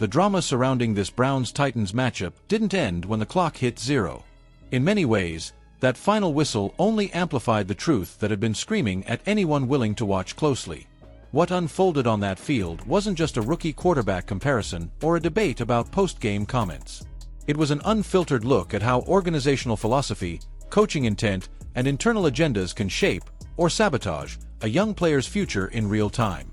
The drama surrounding this Browns-Titans matchup didn't end when the clock hit 0. In many ways, that final whistle only amplified the truth that had been screaming at anyone willing to watch closely. What unfolded on that field wasn't just a rookie quarterback comparison or a debate about post-game comments. It was an unfiltered look at how organizational philosophy, coaching intent, and internal agendas can shape, or sabotage, a young player's future in real time.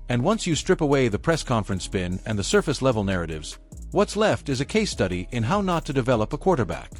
And once you strip away the press conference spin and the surface-level narratives, what's left is a case study in how not to develop a quarterback.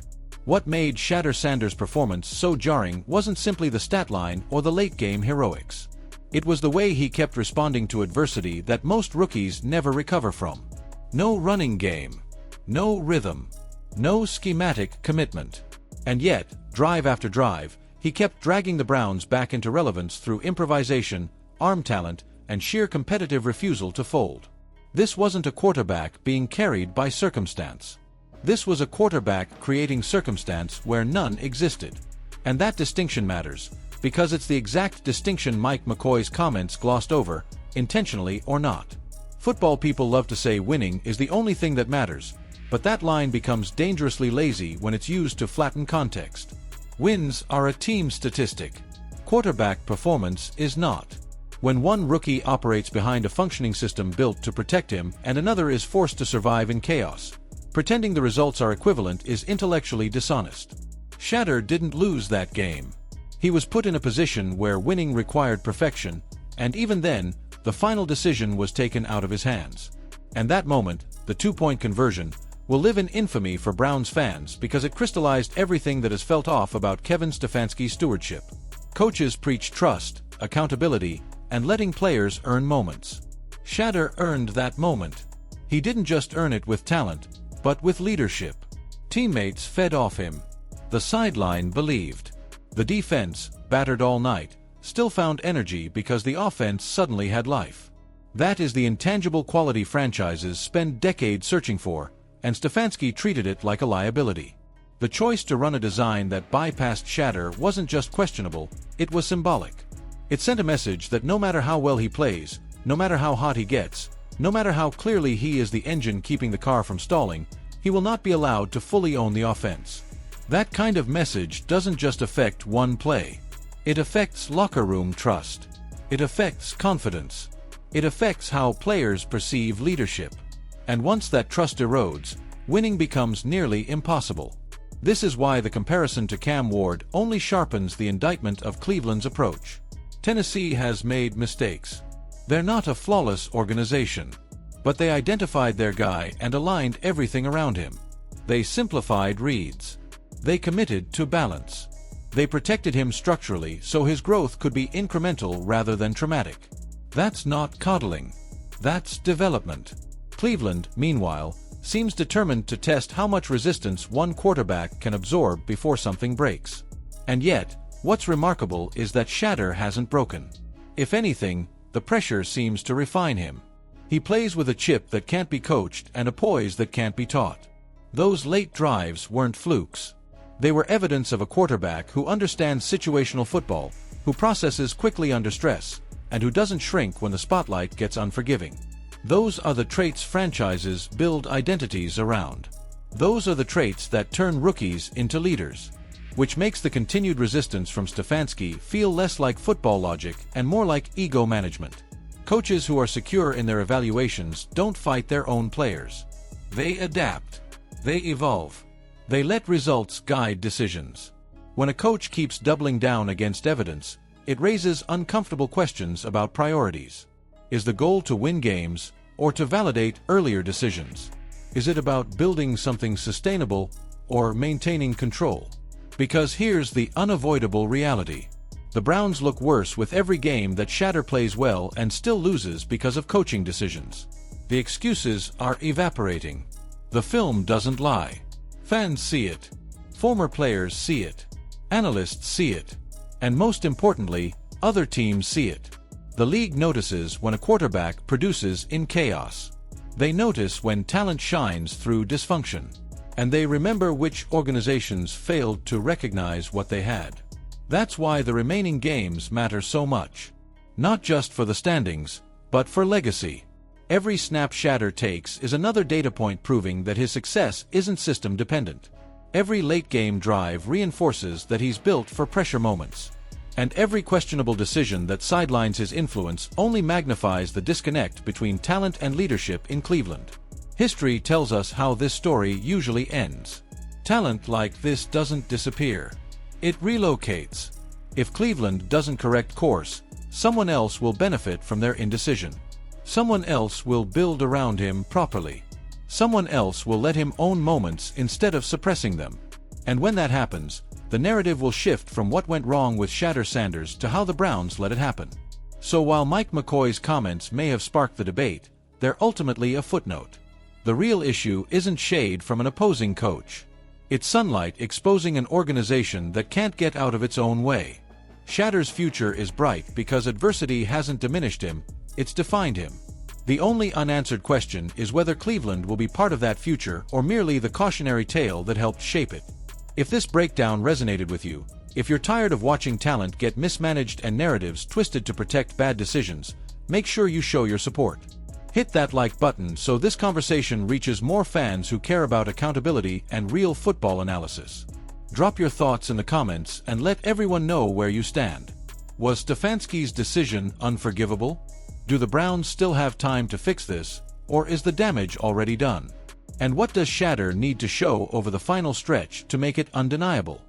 What made Shedeur Sanders' performance so jarring wasn't simply the stat line or the late-game heroics. It was the way he kept responding to adversity that most rookies never recover from. No running game. No rhythm. No schematic commitment. And yet, drive after drive, he kept dragging the Browns back into relevance through improvisation, arm talent, and sheer competitive refusal to fold. This wasn't a quarterback being carried by circumstance. This was a quarterback creating circumstance where none existed. And that distinction matters, because it's the exact distinction McCoy's comments glossed over, intentionally or not. Football people love to say winning is the only thing that matters, but that line becomes dangerously lazy when it's used to flatten context. Wins are a team statistic. Quarterback performance is not. When one rookie operates behind a functioning system built to protect him and another is forced to survive in chaos, pretending the results are equivalent is intellectually dishonest. Shedeur didn't lose that game. He was put in a position where winning required perfection, and even then, the final decision was taken out of his hands. And that moment, the two-point conversion, will live in infamy for Browns fans because it crystallized everything that has felt off about Kevin Stefanski's stewardship. Coaches preach trust, accountability, and letting players earn moments. Shedeur earned that moment. He didn't just earn it with talent, but with leadership. Teammates fed off him. The sideline believed. The defense, battered all night, still found energy because the offense suddenly had life. That is the intangible quality franchises spend decades searching for, and Stefanski treated it like a liability. The choice to run a design that bypassed Shedeur wasn't just questionable, it was symbolic. It sent a message that no matter how well he plays, no matter how hot he gets, no matter how clearly he is the engine keeping the car from stalling, he will not be allowed to fully own the offense. That kind of message doesn't just affect one play. It affects locker room trust. It affects confidence. It affects how players perceive leadership. And once that trust erodes, winning becomes nearly impossible. This is why the comparison to Cam Ward only sharpens the indictment of Cleveland's approach. Tennessee has made mistakes. They're not a flawless organization. But they identified their guy and aligned everything around him. They simplified reads. They committed to balance. They protected him structurally so his growth could be incremental rather than traumatic. That's not coddling. That's development. Cleveland, meanwhile, seems determined to test how much resistance one quarterback can absorb before something breaks. And yet, what's remarkable is that Shedeur hasn't broken. If anything, the pressure seems to refine him. He plays with a chip that can't be coached and a poise that can't be taught. Those late drives weren't flukes. They were evidence of a quarterback who understands situational football, who processes quickly under stress, and who doesn't shrink when the spotlight gets unforgiving. Those are the traits franchises build identities around. Those are the traits that turn rookies into leaders. Which makes the continued resistance from Stefanski feel less like football logic and more like ego management. Coaches who are secure in their evaluations don't fight their own players. They adapt. They evolve. They let results guide decisions. When a coach keeps doubling down against evidence, it raises uncomfortable questions about priorities. Is the goal to win games or to validate earlier decisions? Is it about building something sustainable or maintaining control? Because here's the unavoidable reality. The Browns look worse with every game that Shedeur plays well and still loses because of coaching decisions. The excuses are evaporating. The film doesn't lie. Fans see it. Former players see it. Analysts see it. And most importantly, other teams see it. The league notices when a quarterback produces in chaos. They notice when talent shines through dysfunction. And they remember which organizations failed to recognize what they had. That's why the remaining games matter so much. Not just for the standings, but for legacy. Every snap Shedeur takes is another data point proving that his success isn't system-dependent. Every late-game drive reinforces that he's built for pressure moments. And every questionable decision that sidelines his influence only magnifies the disconnect between talent and leadership in Cleveland. History tells us how this story usually ends. Talent like this doesn't disappear. It relocates. If Cleveland doesn't correct course, someone else will benefit from their indecision. Someone else will build around him properly. Someone else will let him own moments instead of suppressing them. And when that happens, the narrative will shift from what went wrong with Shedeur Sanders to how the Browns let it happen. So while Mike McCoy's comments may have sparked the debate, they're ultimately a footnote. The real issue isn't shade from an opposing coach. It's sunlight exposing an organization that can't get out of its own way. Shedeur's future is bright because adversity hasn't diminished him, it's defined him. The only unanswered question is whether Cleveland will be part of that future or merely the cautionary tale that helped shape it. If this breakdown resonated with you, if you're tired of watching talent get mismanaged and narratives twisted to protect bad decisions, make sure you show your support. Hit that like button so this conversation reaches more fans who care about accountability and real football analysis. Drop your thoughts in the comments and let everyone know where you stand. Was Stefanski's decision unforgivable? Do the Browns still have time to fix this, or is the damage already done? And what does Shedeur need to show over the final stretch to make it undeniable?